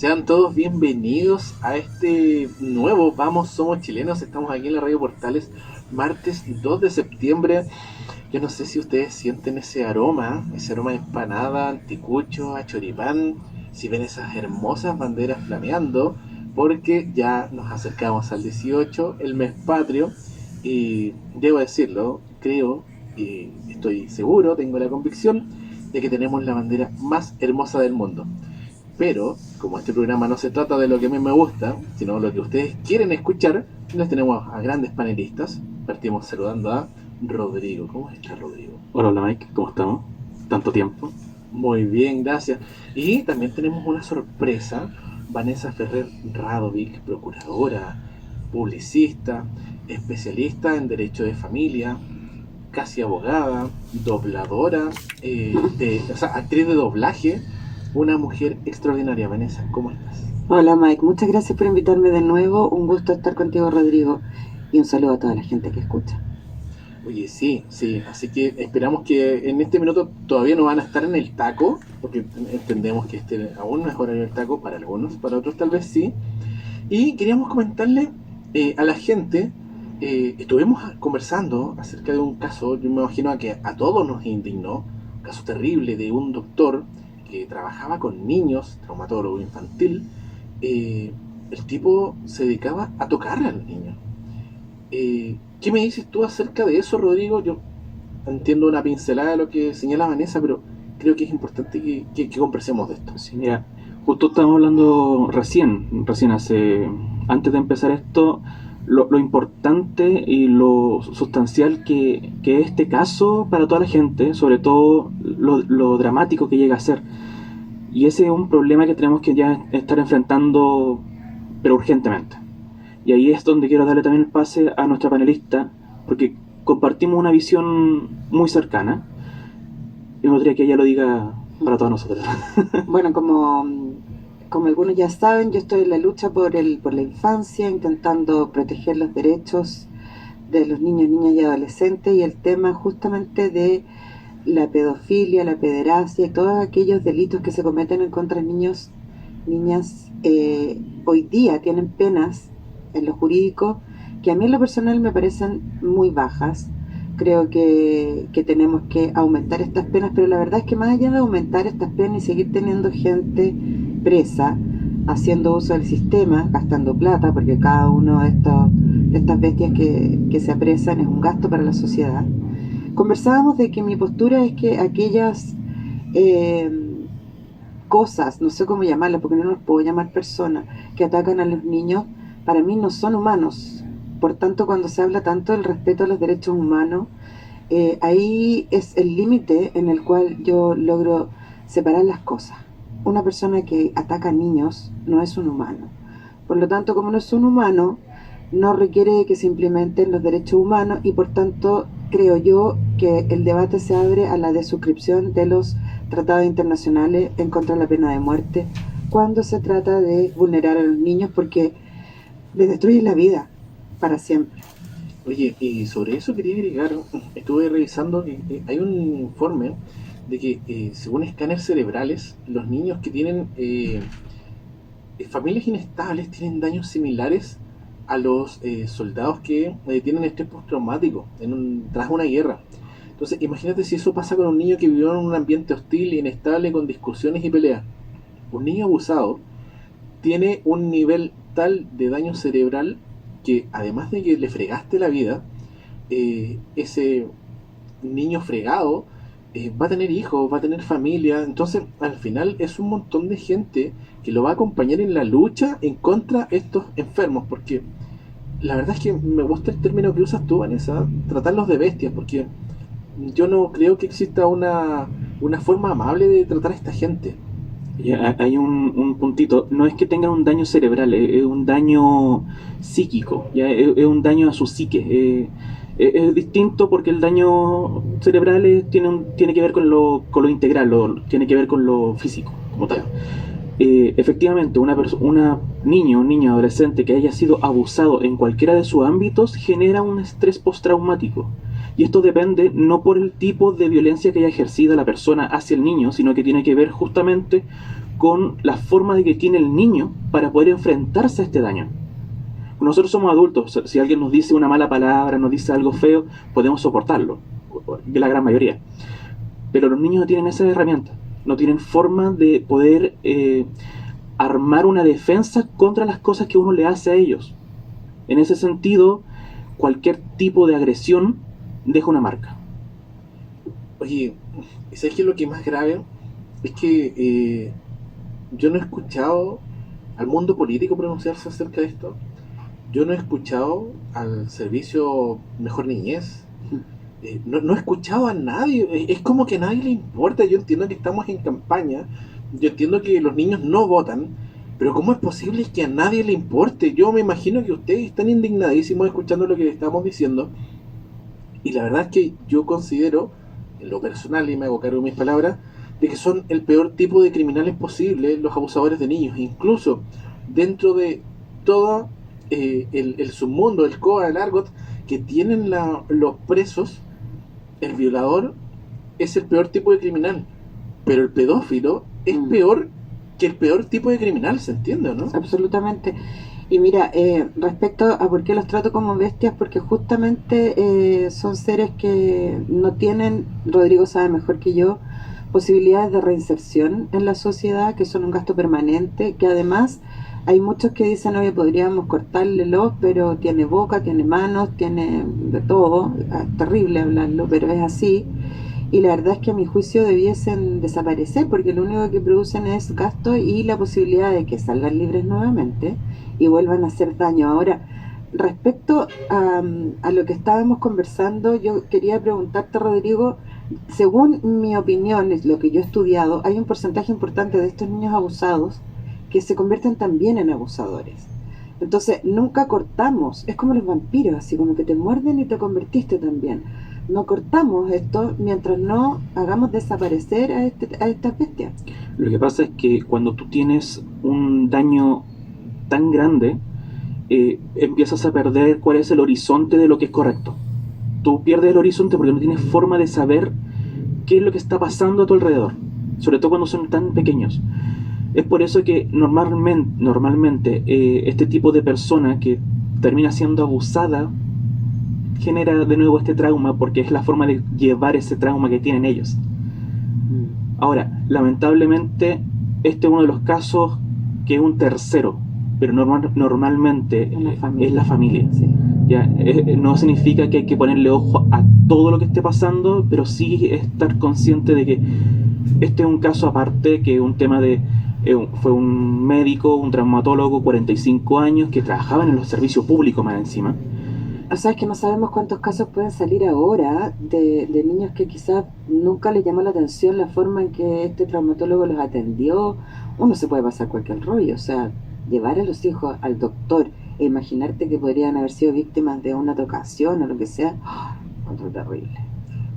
Sean todos bienvenidos a este nuevo Vamos Somos Chilenos. Estamos aquí en la Radio Portales, martes 2 de septiembre. Yo no sé si ustedes sienten ese aroma de empanada, anticucho, a choripán, si ven esas hermosas banderas flameando, porque ya nos acercamos al 18, el mes patrio, y debo decirlo, creo y estoy seguro, tengo la convicción de que tenemos la bandera más hermosa del mundo. Pero, como este programa no se trata de lo que a mí me gusta, sino lo que ustedes quieren escuchar, les tenemos a grandes panelistas. Partimos saludando a Rodrigo. ¿Cómo está, Rodrigo? Hola Mike, ¿cómo estamos? ¿Tanto tiempo? Muy bien, gracias. Y también tenemos una sorpresa. Vanessa Ferrer Radovic, procuradora, publicista, especialista en derecho de familia, casi abogada, dobladora, actriz de doblaje, una mujer extraordinaria. Vanessa, ¿cómo estás? Hola Mike, muchas gracias por invitarme de nuevo. Un gusto estar contigo, Rodrigo. Y un saludo a toda la gente que escucha. Oye, sí, así que esperamos que en este minuto todavía no van a estar en el taco, porque entendemos que aún no es horario del taco para algunos, para otros tal vez sí. Y queríamos comentarle a la gente, estuvimos conversando acerca de un caso, yo me imagino que a todos nos indignó, un caso terrible de un doctor que trabajaba con niños, traumatólogo infantil. El tipo se dedicaba a tocarle a los niños. ¿Qué me dices tú acerca de eso, Rodrigo? Yo entiendo una pincelada de lo que señala Vanessa, pero creo que es importante que conversemos de esto. Sí, mira, justo estábamos hablando antes de empezar esto, lo importante y lo sustancial que es este caso para toda la gente, sobre todo lo dramático que llega a ser. Y ese es un problema que tenemos que ya estar enfrentando, pero urgentemente. Y ahí es donde quiero darle también el pase a nuestra panelista, porque compartimos una visión muy cercana. Y me gustaría que ella lo diga para todos nosotros. Bueno, como algunos ya saben, yo estoy en la lucha por la infancia, intentando proteger los derechos de los niños, niñas y adolescentes, y el tema justamente de la pedofilia, la pederastia y todos aquellos delitos que se cometen en contra de niños, niñas, hoy día tienen penas en lo jurídico que a mí en lo personal me parecen muy bajas. Creo que tenemos que aumentar estas penas, pero la verdad es que más allá de aumentar estas penas y seguir teniendo gente presa, haciendo uso del sistema, gastando plata, porque cada uno de estas bestias que se apresan es un gasto para la sociedad. Conversábamos de que mi postura es que aquellas cosas, no sé cómo llamarlas, porque no los puedo llamar personas, que atacan a los niños, para mí no son humanos. Por tanto, cuando se habla tanto del respeto a los derechos humanos, ahí es el límite en el cual yo logro separar las cosas. Una persona que ataca a niños no es un humano. Por lo tanto, como no es un humano, no requiere que se implementen los derechos humanos, y por tanto creo yo que el debate se abre a la desuscripción de los tratados internacionales en contra de la pena de muerte cuando se trata de vulnerar a los niños, porque les destruye la vida para siempre. Oye, y sobre eso quería agregar, estuve revisando que hay un informe de que según escáneres cerebrales, los niños que tienen familias inestables tienen daños similares a los soldados que tienen estrés postraumático tras una guerra. Entonces, imagínate si eso pasa con un niño que vivió en un ambiente hostil e inestable con discusiones y peleas. Un niño abusado tiene un nivel tal de daño cerebral que, además de que le fregaste la vida, ese niño fregado va a tener hijos, va a tener familia. Entonces, al final es un montón de gente que lo va a acompañar en la lucha en contra de estos enfermos, porque la verdad es que me gusta el término que usas tú, Vanessa, tratarlos de bestias, porque yo no creo que exista una forma amable de tratar a esta gente. Hay un puntito, no es que tengan un daño cerebral, es un daño psíquico, ¿ya? Es un daño a su psique. Es distinto porque el daño cerebral tiene que ver con lo integral, tiene que ver con lo físico, como tal. Efectivamente, una niño o niña adolescente que haya sido abusado en cualquiera de sus ámbitos genera un estrés postraumático. Y esto depende no por el tipo de violencia que haya ejercido la persona hacia el niño, sino que tiene que ver justamente con la forma de que tiene el niño para poder enfrentarse a este daño. Nosotros somos adultos, si alguien nos dice una mala palabra, nos dice algo feo, podemos soportarlo, la gran mayoría. Pero los niños no tienen esa herramienta, no tienen forma de poder armar una defensa contra las cosas que uno le hace a ellos. En ese sentido, cualquier tipo de agresión deja una marca. Oye, ¿sabes qué es lo que es más grave? Es que yo no he escuchado al mundo político pronunciarse acerca de esto. Yo no he escuchado al servicio Mejor Niñez. No he escuchado a nadie. Es como que a nadie le importa. Yo entiendo que estamos en campaña. Yo entiendo que los niños no votan. Pero ¿cómo es posible que a nadie le importe? Yo me imagino que ustedes están indignadísimos escuchando lo que le estamos diciendo. Y la verdad es que yo considero, en lo personal, y me hago cargo de mis palabras, de que son el peor tipo de criminales posible los abusadores de niños. Incluso dentro de todo el submundo, el COA, el ARGOT, que tienen los presos, el violador es el peor tipo de criminal. Pero el pedófilo es peor que el peor tipo de criminal, ¿se entiende, no? Absolutamente. Y mira, respecto a por qué los trato como bestias, porque justamente son seres que no tienen, Rodrigo sabe mejor que yo, posibilidades de reinserción en la sociedad, que son un gasto permanente, que además hay muchos que dicen, oye, podríamos cortarle los, pero tiene boca, tiene manos, tiene de todo, es terrible hablarlo, pero es así. Y la verdad es que a mi juicio debiesen desaparecer, porque lo único que producen es gasto y la posibilidad de que salgan libres nuevamente y vuelvan a hacer daño. Ahora, respecto a lo que estábamos conversando, yo quería preguntarte, Rodrigo, según mi opinión, es lo que yo he estudiado, hay un porcentaje importante de estos niños abusados que se convierten también en abusadores. Entonces, nunca cortamos, es como los vampiros, así como que te muerden y te convertiste también. No cortamos esto mientras no hagamos desaparecer a estas bestias. Lo que pasa es que cuando tú tienes un daño tan grande, empiezas a perder cuál es el horizonte de lo que es correcto. Tú pierdes el horizonte porque no tienes forma de saber qué es lo que está pasando a tu alrededor, sobre todo cuando son tan pequeños. Es por eso que normalmente este tipo de persona que termina siendo abusada genera de nuevo este trauma, porque es la forma de llevar ese trauma que tienen ellos. Ahora, lamentablemente, este es uno de los casos que es un tercero, pero normalmente es la familia. Sí. Ya, no significa que hay que ponerle ojo a todo lo que esté pasando, pero sí estar consciente de que este es un caso aparte, que es un tema de... fue un médico, un traumatólogo, 45 años, que trabajaba en los servicios públicos más encima. O sea, es que no sabemos cuántos casos pueden salir ahora de niños que quizás nunca les llamó la atención la forma en que este traumatólogo los atendió. Uno se puede pasar cualquier rollo, o sea, llevar a los hijos al doctor e imaginarte que podrían haber sido víctimas de una tocación o lo que sea, otro terrible.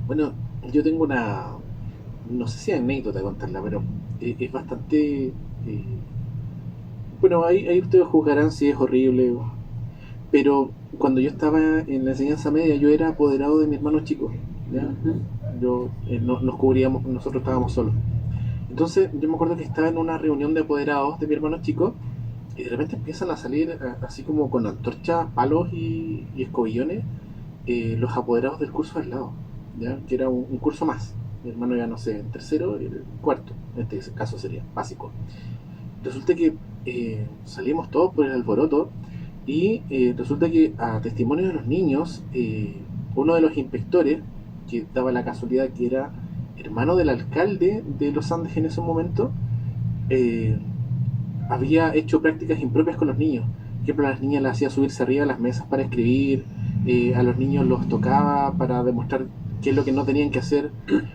Bueno, yo tengo una, no sé si anécdota contarla, pero es bastante... bueno, ahí ustedes juzgarán si es horrible, pero cuando yo estaba en la enseñanza media, yo era apoderado de mi hermano chico, ¿ya? Yo, nos cubríamos, nosotros estábamos solos. Entonces yo me acuerdo que estaba en una reunión de apoderados de mi hermano chico y de repente empiezan a salir así como con antorchas, palos y escobillones, los apoderados del curso al lado, ¿ya? Que era un curso más. Mi hermano ya no sé, en tercero y el cuarto, en este caso sería básico. Resulta que salimos todos por el alboroto y resulta que a testimonio de los niños, uno de los inspectores, que daba la casualidad que era hermano del alcalde de Los Andes en ese momento, había hecho prácticas impropias con los niños. Por ejemplo, a las niñas las hacía subirse arriba de las mesas para escribir, a los niños los tocaba para demostrar qué es lo que no tenían que hacer.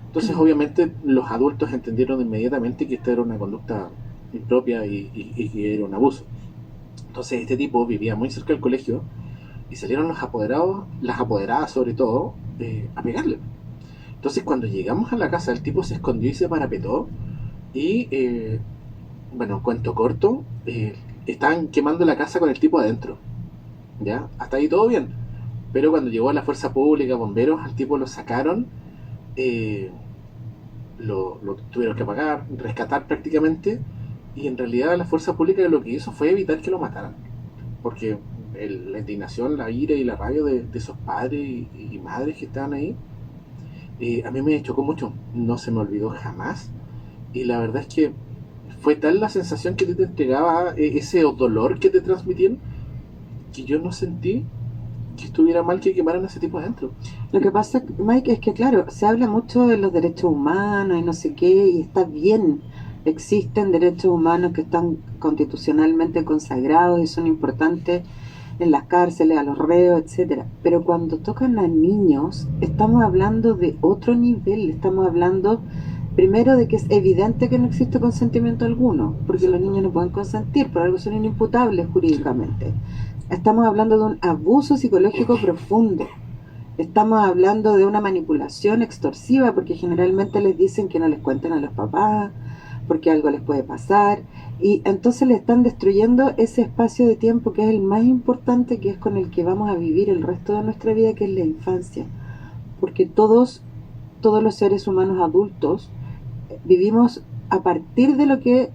Entonces obviamente los adultos entendieron inmediatamente que esta era una conducta impropia y que era un abuso. Entonces este tipo vivía muy cerca del colegio y salieron los apoderados, las apoderadas sobre todo, a pegarle. Entonces cuando llegamos a la casa, el tipo se escondió y se parapetó y bueno, cuento corto, estaban quemando la casa con el tipo adentro, ¿ya? Hasta ahí todo bien. Pero cuando llegó a la fuerza pública, bomberos, al tipo lo sacaron, lo tuvieron que apagar, rescatar prácticamente, Y en realidad la fuerza pública lo que hizo fue evitar que lo mataran. Porque la indignación, la ira y la rabia de esos padres y madres que estaban ahí, a mí me chocó mucho. No se me olvidó jamás. Y la verdad es que fue tal la sensación que te entregaba, ese dolor que te transmitían, que yo no sentí que estuviera mal que quemaran a ese tipo adentro. Lo que pasa, Mike, es que claro, se habla mucho de los derechos humanos y no sé qué, y está bien, existen derechos humanos que están constitucionalmente consagrados y son importantes en las cárceles, a los reos, etcétera. Pero cuando tocan a niños, estamos hablando de otro nivel, estamos hablando primero de que es evidente que no existe consentimiento alguno, porque los niños no pueden consentir, por algo son inimputables jurídicamente. Estamos hablando de un abuso psicológico profundo. Estamos hablando de una manipulación extorsiva, porque generalmente les dicen que no les cuenten a los papás, porque algo les puede pasar, y entonces le están destruyendo ese espacio de tiempo que es el más importante, que es con el que vamos a vivir el resto de nuestra vida, que es la infancia. Porque todos los seres humanos adultos vivimos a partir de lo que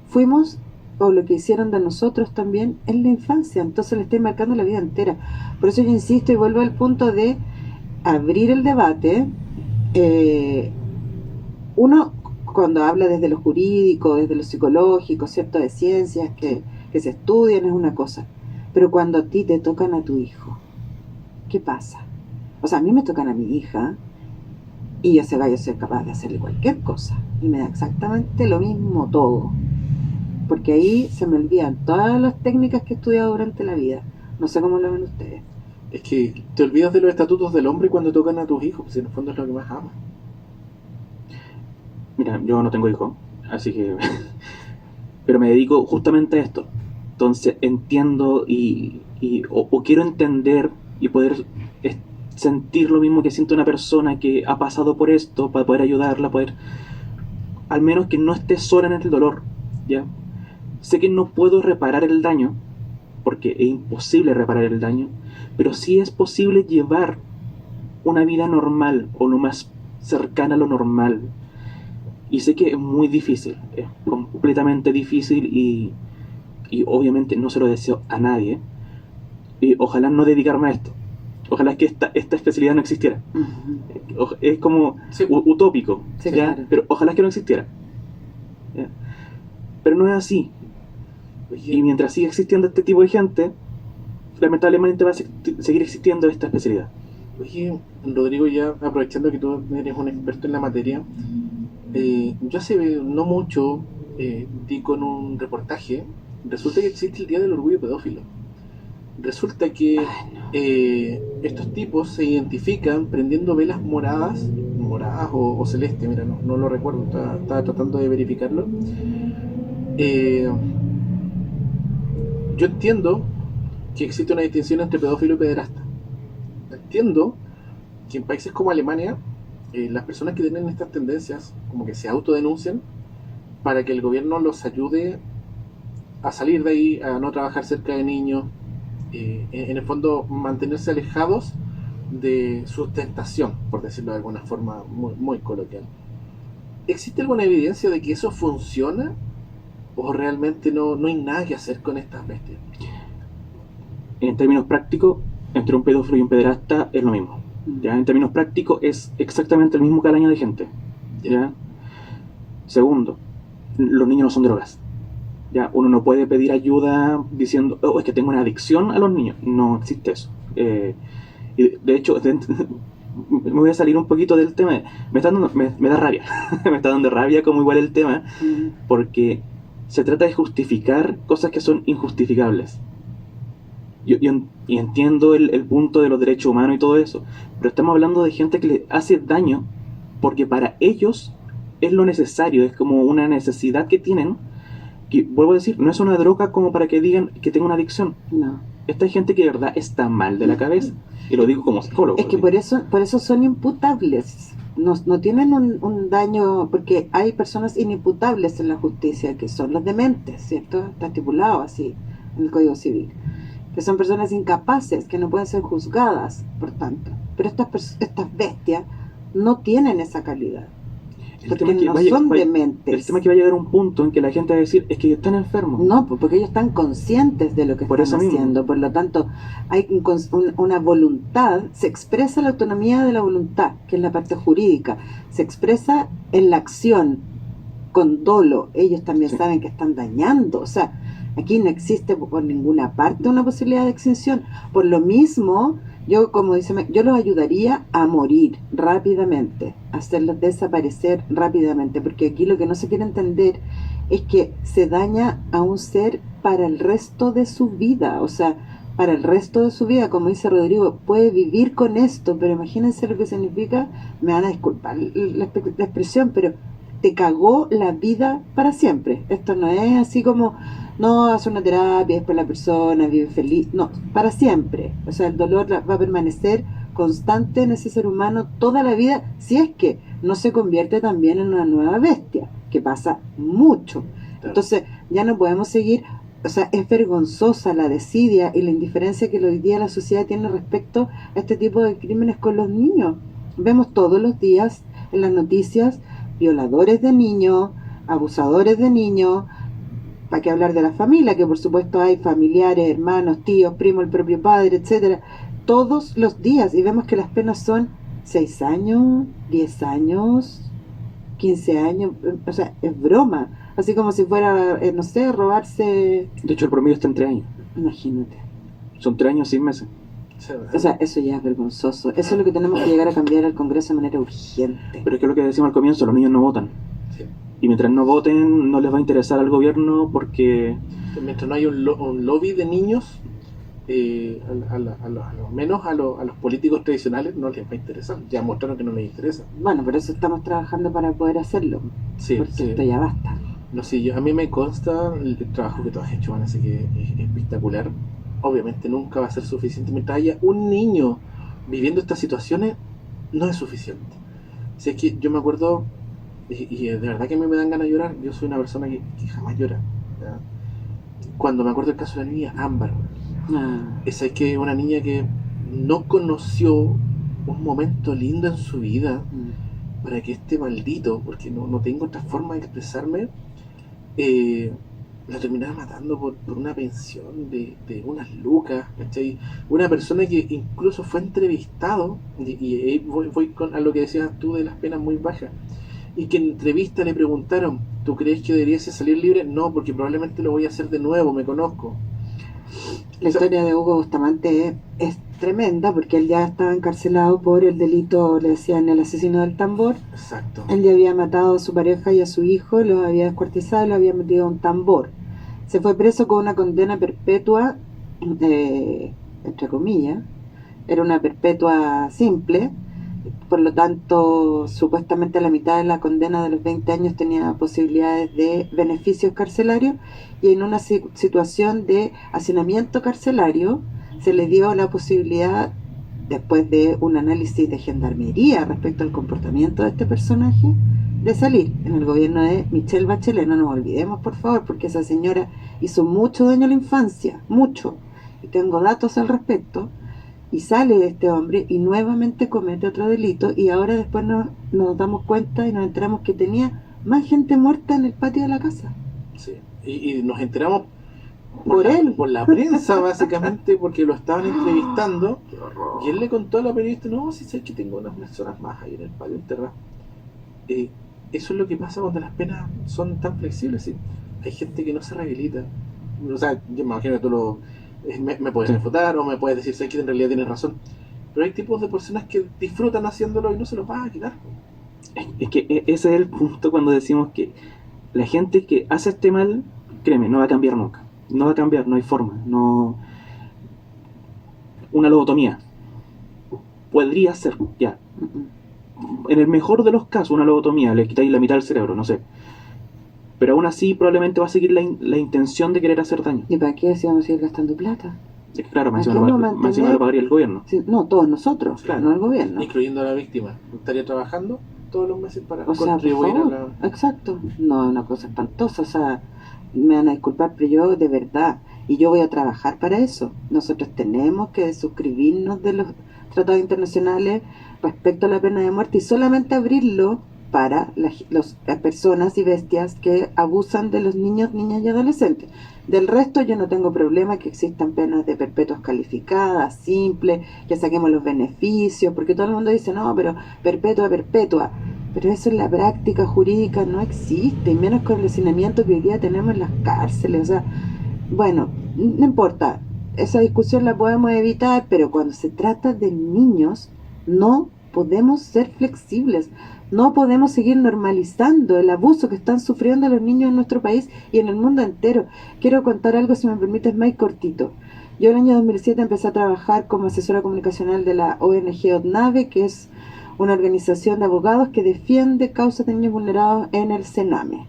fuimos o lo que hicieron de nosotros también en la infancia, entonces le estoy marcando la vida entera. Por eso yo insisto y vuelvo al punto de abrir el debate. Uno, cuando habla desde lo jurídico, desde lo psicológico, ¿cierto? De ciencias que se estudian, es una cosa. Pero cuando a ti te tocan a tu hijo, ¿qué pasa? O sea, a mí me tocan a mi hija y yo sé que yo soy capaz de hacerle cualquier cosa. Y me da exactamente lo mismo todo. Porque ahí se me olvidan todas las técnicas que he estudiado durante la vida. No sé cómo lo ven ustedes. Es que te olvidas de los estatutos del hombre cuando tocan a tus hijos, pues en el fondo es lo que más amas. Mira, yo no tengo hijos, así que... pero me dedico justamente a esto. Entonces entiendo o quiero entender y poder sentir lo mismo que siente una persona que ha pasado por esto, para poder ayudarla, poder... al menos que no esté sola en el dolor, ¿ya? Sé que no puedo reparar el daño, porque es imposible reparar el daño, pero sí es posible llevar una vida normal, o lo más cercana a lo normal. Y sé que es muy difícil, es completamente difícil y obviamente no se lo deseo a nadie. Y ojalá no dedicarme a esto. Ojalá que esta especialidad no existiera. Es como Sí. Utópico, Sí, ¿ya? claro. Pero ojalá que no existiera. ¿Ya? Pero no es así. Oye, Y mientras siga existiendo este tipo de gente, lamentablemente va a seguir existiendo esta especialidad. oye, Rodrigo, ya aprovechando que tú eres un experto en la materia, yo hace no mucho di con un reportaje. Resulta que existe el Día del Orgullo Pedófilo. Resulta que estos tipos se identifican prendiendo velas moradas o celeste, mira, no lo recuerdo, estaba tratando de verificarlo. Eh, yo entiendo que existe una distinción entre pedófilo y pederasta. Entiendo que en países como Alemania, las personas que tienen estas tendencias como que se autodenuncian para que el gobierno los ayude a salir de ahí, a no trabajar cerca de niños, en el fondo mantenerse alejados de su tentación, por decirlo de alguna forma muy coloquial. ¿Existe alguna evidencia de que eso funciona o realmente no hay nada que hacer con estas bestias? En términos prácticos, entre un pedófilo y un pederasta es lo mismo. ¿Ya? En términos prácticos es exactamente el mismo calaña de gente. ¿Ya? Segundo, los niños no son drogas. ¿Ya? Uno no puede pedir ayuda diciendo, oh, es que tengo una adicción a los niños. No existe eso. Y de hecho, me voy a salir un poquito del tema. Me da rabia. Me está dando rabia como igual el tema, porque se trata de justificar cosas que son injustificables. Y entiendo el punto de los derechos humanos y todo eso, pero estamos hablando de gente que le hace daño porque para ellos es lo necesario, es como una necesidad que tienen, que vuelvo a decir, no es una droga como para que digan que tengo una adicción. No. Esta es gente que de verdad está mal de la cabeza, y lo digo como psicólogo. Es que por eso son imputables. No tienen un daño, porque hay personas inimputables en la justicia, que son los dementes, ¿cierto? Está estipulado así en el Código Civil. Que son personas incapaces, que no pueden ser juzgadas, por tanto. Pero estas bestias no tienen esa calidad. porque no son dementes. El tema es que va a llegar un punto en que la gente va a decir, es que están enfermos. No, porque ellos están conscientes de lo que están haciendo. Por lo tanto, hay una voluntad, se expresa la autonomía de la voluntad, que es la parte jurídica, se expresa en la acción, con dolo. Ellos también saben que están dañando, o sea, aquí no existe por ninguna parte una posibilidad de extinción. Por lo mismo, yo, como dice, yo los ayudaría a morir rápidamente, a hacerlos desaparecer rápidamente, porque aquí lo que no se quiere entender es que se daña a un ser para el resto de su vida, o sea, para el resto de su vida, como dice Rodrigo, puede vivir con esto, pero imagínense lo que significa, me van a disculpar la expresión, pero te cagó la vida para siempre. Esto no es así como, no, hace una terapia, después la persona vive feliz. No, para siempre. O sea, el dolor va a permanecer constante en ese ser humano toda la vida, si es que no se convierte también en una nueva bestia, que pasa mucho. Entonces, ya no podemos seguir, o sea, es vergonzosa la desidia y la indiferencia que hoy día la sociedad tiene respecto a este tipo de crímenes con los niños. Vemos todos los días en las noticias violadores de niños, abusadores de niños, para qué hablar de la familia, que por supuesto hay familiares, hermanos, tíos, primos, el propio padre, etcétera, todos los días, y vemos que las penas son 6 años, 10 años, 15 años, o sea, es broma, así como si fuera, no sé, robarse... De hecho, el promedio está en 3 años. Imagínate. Son 3 años, 6 meses. O sea, eso ya es vergonzoso. Eso es lo que tenemos que llegar a cambiar al Congreso de manera urgente. Pero es que lo que decimos al comienzo, los niños no votan. Sí. Y mientras no voten, no les va a interesar al gobierno porque... Mientras no hay un lobby de niños, a lo menos a los políticos tradicionales no les va a interesar. Ya mostraron que no les interesa. Bueno, por eso estamos trabajando para poder hacerlo. Sí, porque esto ya basta. No sé, a mí me consta el trabajo que tú has hecho, Vanessa, que es espectacular. Obviamente nunca va a ser suficiente. Mientras haya un niño viviendo estas situaciones, no es suficiente. Si es que yo me acuerdo, y de verdad que a mí me dan ganas de llorar. Yo soy una persona que jamás llora, ¿ya? Cuando me acuerdo del caso de la niña Ámbar, esa es que una niña que no conoció un momento lindo en su vida para que este maldito, porque no tengo otra forma de expresarme, la terminaba matando por una pensión de unas lucas, ¿cachai? Una persona que incluso fue entrevistado, y voy a lo que decías tú de las penas muy bajas, y que en entrevista le preguntaron, ¿tú crees que deberías salir libre? No, porque probablemente lo voy a hacer de nuevo, me conozco. La historia de Hugo Bustamante es tremenda porque él ya estaba encarcelado por el delito, le decían, el asesino del tambor. Exacto. Él ya había matado a su pareja y a su hijo, los había descuartizado y lo había metido a un tambor. Se fue preso con una condena perpetua, entre comillas, era una perpetua simple, por lo tanto, supuestamente la mitad de la condena de los 20 años tenía posibilidades de beneficios carcelarios, y en una situación de hacinamiento carcelario se le dio la posibilidad, después de un análisis de gendarmería respecto al comportamiento de este personaje, de salir en el gobierno de Michelle Bachelet. No nos olvidemos, por favor, porque esa señora hizo mucho daño a la infancia, mucho, y tengo datos al respecto. Y sale este hombre y nuevamente comete otro delito, y ahora después nos damos cuenta y nos enteramos que tenía más gente muerta en el patio de la casa. Sí, y nos enteramos por la prensa, básicamente, porque lo estaban entrevistando y él le contó a la periodista, no, si sé que tengo unas personas más ahí en el patio enterradas. Eso es lo que pasa cuando las penas son tan flexibles, ¿sí? Hay gente que no se rehabilita. O sea, yo me imagino que tú me puedes refutar o me puedes decir, sé que en realidad tienes razón, pero hay tipos de personas que disfrutan haciéndolo y no se los vas a quitar. Es que ese es el punto cuando decimos que la gente que hace este mal, créeme, no va a cambiar nunca. No va a cambiar, no hay forma. No. Una lobotomía podría ser, ya. En el mejor de los casos, una lobotomía, le quitáis la mitad del cerebro, no sé. Pero aún así probablemente va a seguir la intención de querer hacer daño. ¿Y para qué si vamos a ir gastando plata? Claro, más encima lo pagaría el gobierno. Sí, no, todos nosotros, claro, no el gobierno. Incluyendo a la víctima. Estaría trabajando todos los meses para contribuir a la... Exacto. No, es una cosa espantosa. O sea, me van a disculpar, pero yo de verdad, y yo voy a trabajar para eso. Nosotros tenemos que suscribirnos de los tratados internacionales respecto a la pena de muerte y solamente abrirlo para las personas y bestias que abusan de los niños, niñas y adolescentes. Del resto yo no tengo problema que existan penas de perpetuas calificadas, simples, que saquemos los beneficios, porque todo el mundo dice, no, pero perpetua, perpetua. Pero eso en la práctica jurídica no existe, y menos con el hacinamiento que hoy día tenemos en las cárceles. O sea, bueno, no importa, esa discusión la podemos evitar, pero cuando se trata de niños, no podemos ser flexibles. No podemos seguir normalizando el abuso que están sufriendo los niños en nuestro país y en el mundo entero. Quiero contar algo, si me permites, más cortito. Yo en el año 2007 empecé a trabajar como asesora comunicacional de la ONG ODNAVE, que es una organización de abogados que defiende causas de niños vulnerados en el Sename.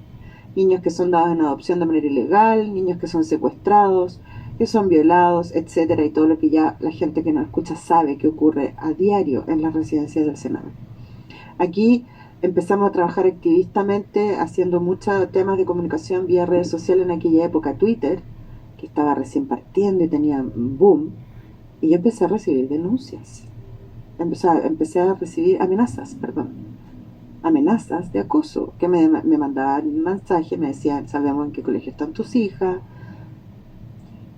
Niños que son dados en adopción de manera ilegal, niños que son secuestrados, que son violados, etcétera, y todo lo que ya la gente que nos escucha sabe que ocurre a diario en las residencias del Sename. Aquí empezamos a trabajar activistamente haciendo muchos temas de comunicación vía redes sociales en aquella época, Twitter, que estaba recién partiendo y tenía un boom, y yo empecé a recibir denuncias. Empecé a recibir amenazas de acoso, que me mandaban un mensaje, me decían, sabemos en qué colegio están tus hijas.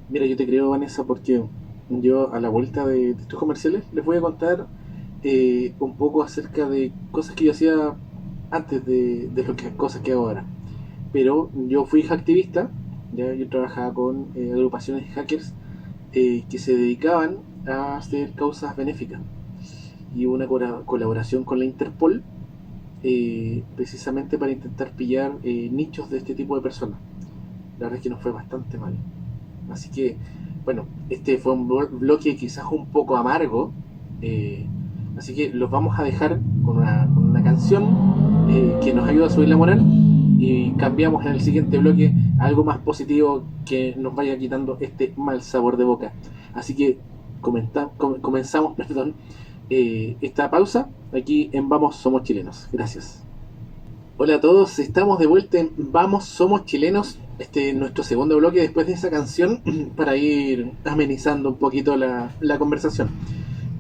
Mira, yo te creo, Vanessa, porque yo a la vuelta de estos comerciales les voy a contar un poco acerca de cosas que yo hacía antes de lo que cosas que hago ahora. Pero yo fui activista, ya yo trabajaba con agrupaciones de hackers que se dedicaban a hacer causas benéficas. Y hubo una colaboración con la Interpol precisamente para intentar pillar nichos de este tipo de personas. La verdad es que nos fue bastante mal. Así que, bueno, este fue un bloque quizás un poco amargo, así que los vamos a dejar con una canción que nos ayuda a subir la moral, y cambiamos en el siguiente bloque a algo más positivo que nos vaya quitando este mal sabor de boca. Así que comenzamos esta pausa aquí en Vamos Somos Chilenos. Gracias. Hola a todos, estamos de vuelta en Vamos Somos Chilenos, nuestro segundo bloque después de esa canción, para ir amenizando un poquito la conversación.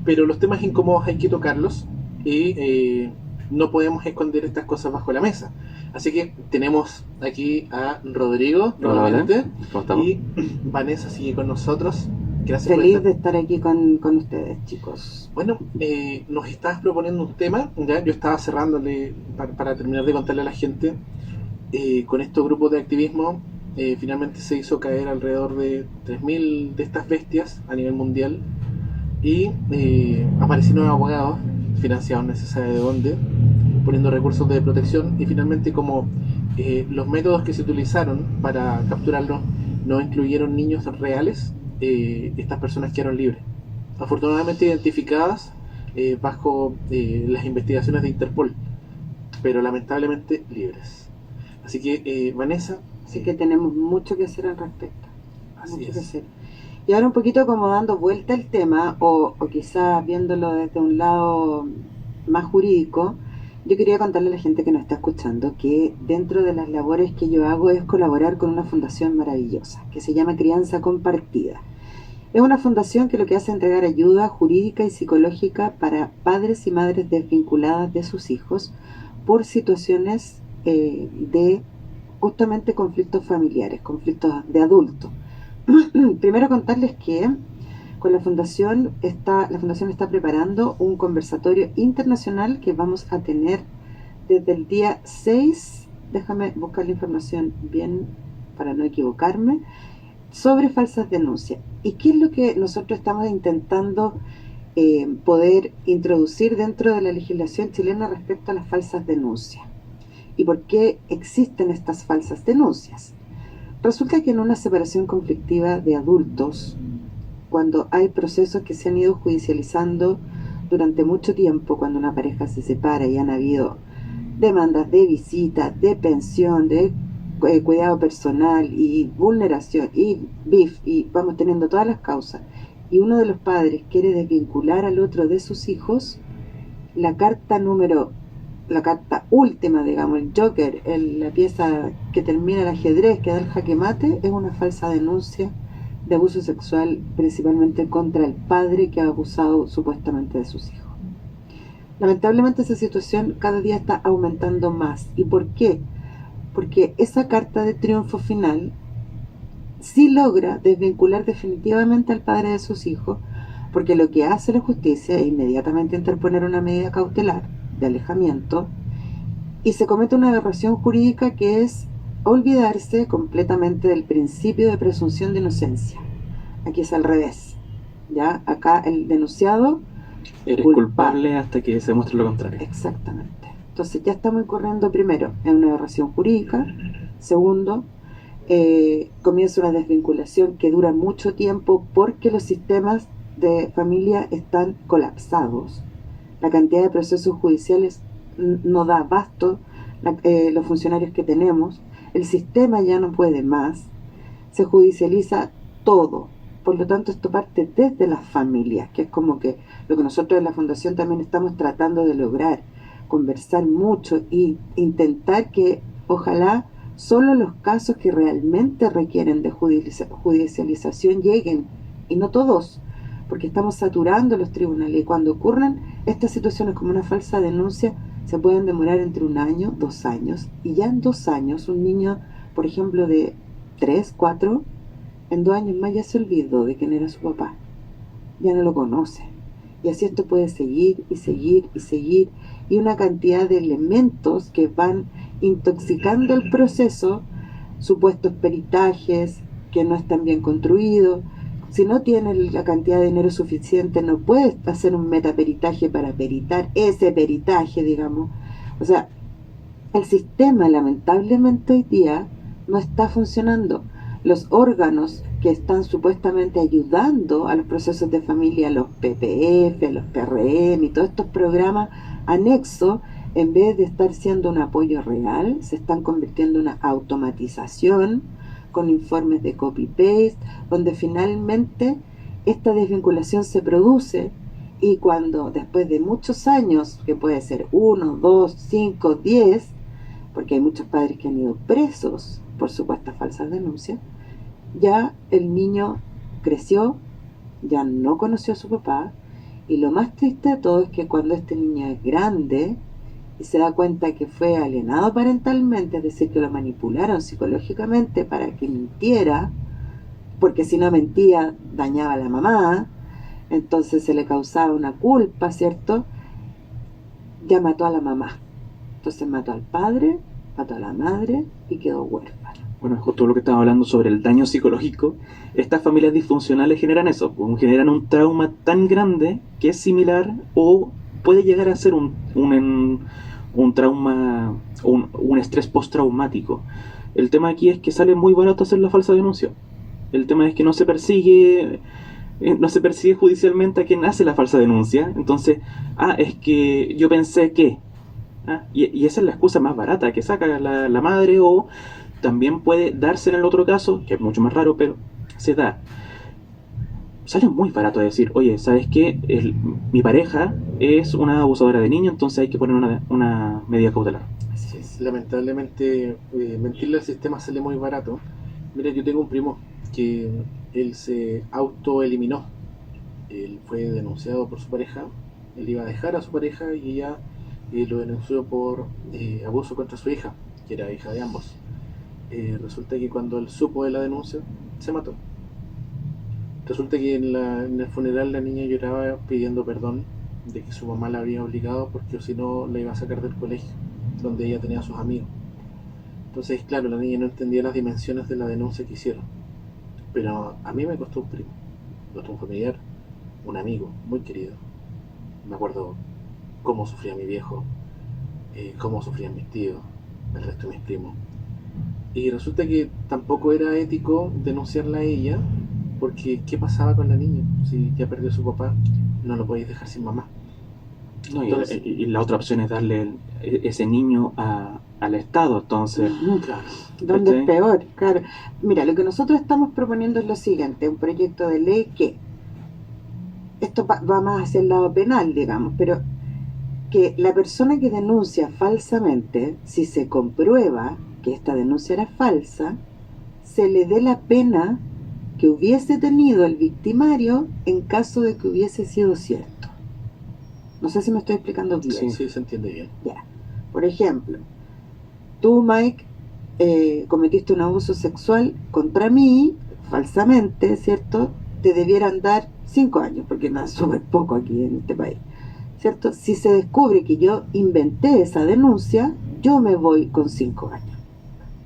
Pero los temas incómodos hay que tocarlos, y no podemos esconder estas cosas bajo la mesa. Así que tenemos aquí a Rodrigo nuevamente, y Vanessa sigue con nosotros. Gracias. Feliz de estar aquí con ustedes, chicos. Bueno, nos estabas proponiendo un tema, ¿ya? Yo estaba cerrándole para terminar de contarle a la gente. Con estos grupos de activismo, finalmente se hizo caer alrededor de 3.000 de estas bestias a nivel mundial, y aparecieron abogados financiados no se sabe de dónde, poniendo recursos de protección, y finalmente como los métodos que se utilizaron para capturarlos no incluyeron niños reales, estas personas quedaron libres, afortunadamente identificadas bajo las investigaciones de Interpol, pero lamentablemente libres. Así que Vanessa, Así que tenemos mucho que hacer al respecto. Así mucho es. que hacer. Y ahora un poquito como dando vuelta el tema, o quizás viéndolo desde un lado más jurídico, yo quería contarle a la gente que nos está escuchando que dentro de las labores que yo hago es colaborar con una fundación maravillosa que se llama Crianza Compartida. Es una fundación que lo que hace es entregar ayuda jurídica y psicológica para padres y madres desvinculadas de sus hijos por situaciones de justamente conflictos familiares, conflictos de adultos. Primero contarles que con la fundación está preparando un conversatorio internacional que vamos a tener desde el día 6, déjame buscar la información bien para no equivocarme, sobre falsas denuncias. ¿Y qué es lo que nosotros estamos intentando poder introducir dentro de la legislación chilena respecto a las falsas denuncias? ¿Y por qué existen estas falsas denuncias? Resulta que en una separación conflictiva de adultos, cuando hay procesos que se han ido judicializando durante mucho tiempo, cuando una pareja se separa y han habido demandas de visita, de pensión, de cuidado personal y vulneración y BIF, y vamos teniendo todas las causas, y uno de los padres quiere desvincular al otro de sus hijos, la carta última, digamos, el joker, la pieza que termina el ajedrez, que da el jaque mate, es una falsa denuncia de abuso sexual, principalmente contra el padre que ha abusado supuestamente de sus hijos. Lamentablemente esa situación cada día está aumentando más. ¿Y por qué? Porque esa carta de triunfo final sí logra desvincular definitivamente al padre de sus hijos, porque lo que hace la justicia es inmediatamente interponer una medida cautelar de alejamiento y se comete una aberración jurídica que es olvidarse completamente del principio de presunción de inocencia. Aquí es al revés. ¿Ya? Acá el denunciado Eres culpable. culpable hasta que se muestre lo contrario. Exactamente. Entonces ya estamos incurriendo primero en una aberración jurídica. Segundo, comienza una desvinculación que dura mucho tiempo porque los sistemas de familia están colapsados. La cantidad de procesos judiciales no da abasto, los funcionarios que tenemos, el sistema ya no puede más, se judicializa todo. Por lo tanto, esto parte desde las familias, que es como que lo que nosotros en la Fundación también estamos tratando de lograr, conversar mucho e intentar que ojalá solo los casos que realmente requieren de judicialización lleguen, y no todos, porque estamos saturando los tribunales y cuando ocurran estas situaciones como una falsa denuncia se pueden demorar entre 1 año, 2 años, y ya en 2 años un niño, por ejemplo, de 3, 4, en 2 años más ya se olvidó de quién era su papá, ya no lo conoce. Y así esto puede seguir y seguir y seguir, y una cantidad de elementos que van intoxicando el proceso, supuestos peritajes que no están bien construidos. Si no tienes la cantidad de dinero suficiente, no puedes hacer un metaperitaje para peritar ese peritaje, digamos. O sea, el sistema lamentablemente hoy día no está funcionando. Los órganos que están supuestamente ayudando a los procesos de familia, los PPF, los PRM y todos estos programas anexos, en vez de estar siendo un apoyo real, se están convirtiendo en una automatización con informes de copy-paste, donde finalmente esta desvinculación se produce y cuando después de muchos años, que puede ser 1, 2, 5, 10, porque hay muchos padres que han ido presos por supuestas falsas denuncias, ya el niño creció, ya no conoció a su papá, y lo más triste de todo es que cuando este niño es grande y se da cuenta que fue alienado parentalmente, es decir, que lo manipularon psicológicamente para que mintiera, porque si no mentía dañaba a la mamá, entonces se le causaba una culpa, ¿cierto? Ya mató a la mamá. Entonces mató al padre, mató a la madre y quedó huérfano. Bueno, es justo lo que estaba hablando sobre el daño psicológico. Estas familias disfuncionales generan eso, generan un trauma tan grande que es similar o puede llegar a ser un trauma, un estrés postraumático. El tema aquí es que sale muy barato hacer la falsa denuncia. El tema es que no se persigue judicialmente a quien hace la falsa denuncia. Entonces, es que yo pensé que... y esa es la excusa más barata que saca la madre, o también puede darse en el otro caso, que es mucho más raro, pero se da. Sale muy barato decir, oye, ¿sabes qué? Mi pareja es una abusadora de niños, entonces hay que poner una medida cautelar. Así es. Lamentablemente, mentirle al sistema sale muy barato. Mira, yo tengo un primo que él se autoeliminó. Él fue denunciado por su pareja. Él iba a dejar a su pareja y ella lo denunció por abuso contra su hija, que era hija de ambos. Resulta que cuando él supo de la denuncia, se mató. Resulta que en el funeral la niña lloraba pidiendo perdón de que su mamá la había obligado porque si no la iba a sacar del colegio donde ella tenía a sus amigos. Entonces, claro, la niña no entendía las dimensiones de la denuncia que hicieron. Pero a mí me costó un primo, me costó un familiar, un amigo muy querido. Me acuerdo cómo sufría mi viejo, cómo sufrían mis tíos, el resto de mis primos. Y resulta que tampoco era ético denunciarla a ella, porque ¿qué pasaba con la niña? Si ya perdió a su papá, no lo podéis dejar sin mamá. No, Entonces, y la otra opción es darle ese niño al Estado, entonces... claro. ¿Dónde es ¿cachai? peor? Claro. Mira, lo que nosotros estamos proponiendo es lo siguiente, un proyecto de ley que esto va más hacia el lado penal, digamos, pero que la persona que denuncia falsamente, si se comprueba que esta denuncia era falsa, se le dé la pena que hubiese tenido el victimario en caso de que hubiese sido cierto. No sé si me estoy explicando bien. Sí. Sí, se entiende bien. Ya. Por ejemplo, tú, Mike, cometiste un abuso sexual contra mí, falsamente, ¿cierto? Te debieran dar 5 años, porque nada, es súper poco aquí en este país, ¿cierto? Si se descubre que yo inventé esa denuncia, yo me voy con 5 años.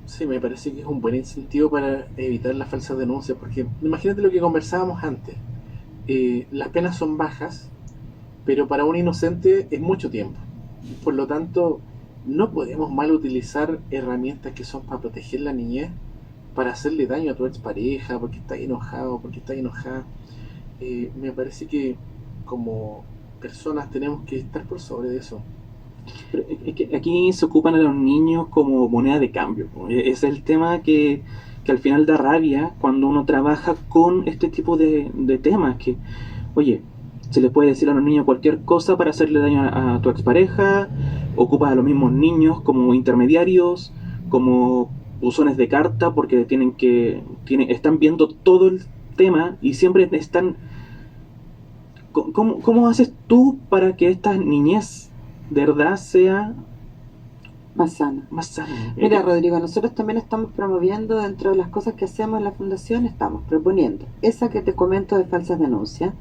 Sí, me parece que es un buen incentivo para evitar las falsas denuncias, porque imagínate lo que conversábamos antes. Las penas son bajas, pero para un inocente es mucho tiempo. Por lo tanto, no podemos mal utilizar herramientas que son para proteger la niñez para hacerle daño a tu expareja, porque está enojado, porque está enojada. Me parece que como personas tenemos que estar por sobre de eso. Pero es que aquí se ocupan a los niños como moneda de cambio. Es el tema que al final da rabia cuando uno trabaja con este tipo de temas. Que, oye, se les puede decir a los niños cualquier cosa para hacerle daño a tu expareja, ocupas a los mismos niños como intermediarios, como buzones de carta, porque están viendo todo el tema y siempre están... ¿Cómo haces tú para que esta niñez de verdad sea Más sana. más sana? Mira, Rodrigo, nosotros también estamos promoviendo, dentro de las cosas que hacemos en la fundación, estamos proponiendo esa que te comento de falsas denuncias.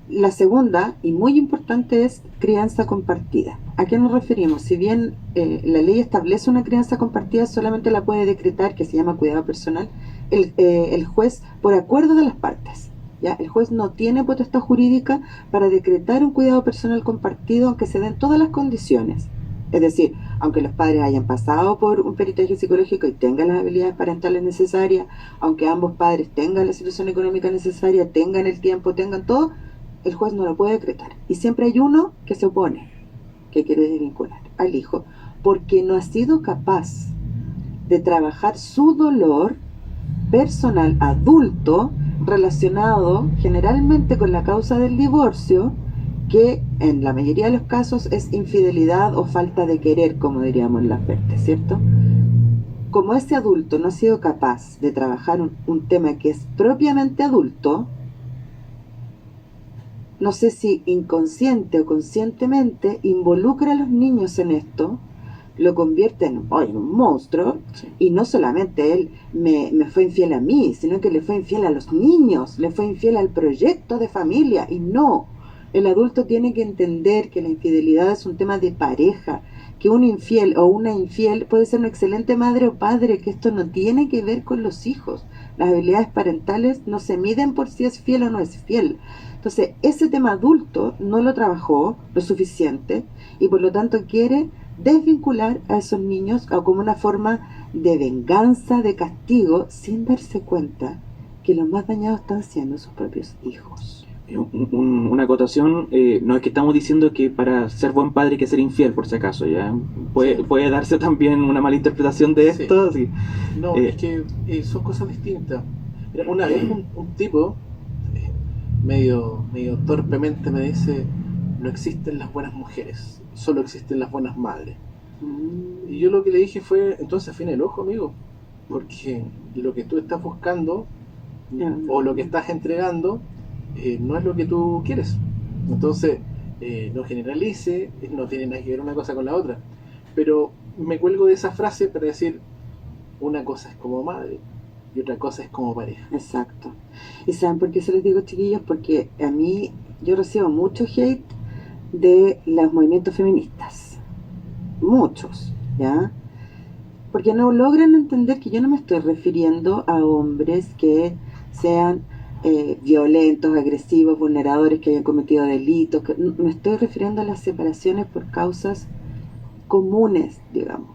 La segunda, y muy importante, es crianza compartida. ¿A qué nos referimos? Si bien la ley establece una crianza compartida, solamente la puede decretar, que se llama cuidado personal, el juez por acuerdo de las partes. ¿Ya? El juez no tiene potestad jurídica para decretar un cuidado personal compartido, aunque se den todas las condiciones. Es decir, aunque los padres hayan pasado por un peritaje psicológico y tengan las habilidades parentales necesarias, aunque ambos padres tengan la situación económica necesaria, tengan el tiempo, tengan todo, el juez no lo puede decretar. Y siempre hay uno que se opone, que quiere desvincular al hijo, porque no ha sido capaz de trabajar su dolor personal adulto relacionado generalmente con la causa del divorcio, que en la mayoría de los casos es infidelidad o falta de querer, como diríamos en la Ferte, ¿cierto? Como ese adulto no ha sido capaz de trabajar un tema que es propiamente adulto, no sé si inconsciente o conscientemente, involucra a los niños en esto, lo convierte en un monstruo, Sí. y no solamente él me fue infiel a mí, sino que le fue infiel a los niños, le fue infiel al proyecto de familia, y no. El adulto tiene que entender que la infidelidad es un tema de pareja, que un infiel o una infiel puede ser una excelente madre o padre, que esto no tiene que ver con los hijos. Las habilidades parentales no se miden por si es fiel o no es fiel. Entonces, ese tema adulto no lo trabajó lo suficiente y por lo tanto quiere desvincular a esos niños como una forma de venganza, de castigo, sin darse cuenta que los más dañados están siendo sus propios hijos. Una acotación, no es que estamos diciendo que para ser buen padre hay que ser infiel, por si acaso, ¿ya? Puede darse también una mala interpretación de Sí. esto. Sí. No, es que son cosas distintas. Mira, una vez un tipo eh, medio torpemente me dice: no existen las buenas mujeres, solo existen las buenas madres. Y yo lo que le dije fue: entonces afina el ojo, amigo, porque lo que tú estás buscando o lo que estás entregando no es lo que tú quieres. Entonces, no generalice, no tiene nada que ver una cosa con la otra. Pero me cuelgo de esa frase para decir: una cosa es como madre y otra cosa es como pareja. Exacto. ¿Y saben por qué se los digo, chiquillos? Porque a mí, yo recibo mucho hate de los movimientos feministas. Muchos, ¿ya? Porque no logran entender que yo no me estoy refiriendo a hombres que sean violentos, agresivos, vulneradores, que hayan cometido delitos. Me estoy refiriendo a las separaciones por causas comunes, digamos.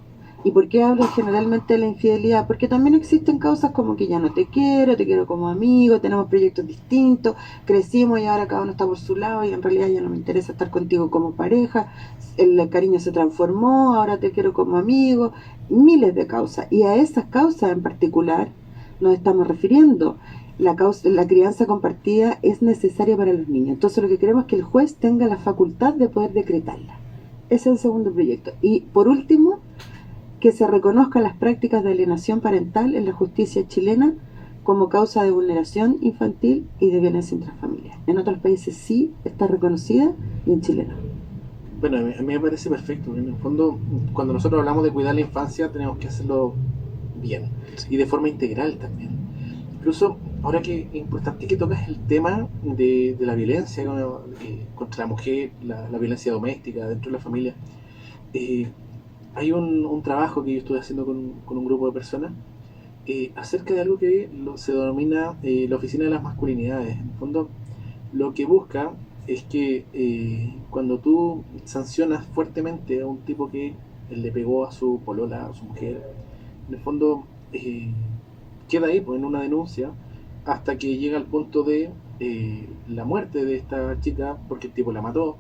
¿Y por qué hablo generalmente de la infidelidad? Porque también existen causas como que ya no te quiero como amigo, tenemos proyectos distintos, crecimos y ahora cada uno está por su lado y en realidad ya no me interesa estar contigo como pareja, el cariño se transformó, ahora te quiero como amigo, miles de causas. Y a esas causas en particular nos estamos refiriendo. La crianza compartida es necesaria para los niños. Entonces lo que queremos es que el juez tenga la facultad de poder decretarla. Ese es el segundo proyecto. Y por último, que se reconozcan las prácticas de alienación parental en la justicia chilena como causa de vulneración infantil y de violencia intrafamiliar. En otros países sí está reconocida y en Chile no. Bueno, a mí me parece perfecto. En el fondo, cuando nosotros hablamos de cuidar la infancia, tenemos que hacerlo bien y de forma integral también. Incluso, ahora que es importante que tocas el tema de la violencia contra la mujer, la violencia doméstica dentro de la familia, eh, hay un trabajo que yo estuve haciendo con un grupo de personas acerca de algo que se denomina la oficina de las masculinidades. En el fondo, lo que busca es que cuando tú sancionas fuertemente a un tipo que le pegó a su polola, a su mujer, en el fondo queda ahí pues, en una denuncia hasta que llega al punto de la muerte de esta chica porque el tipo la mató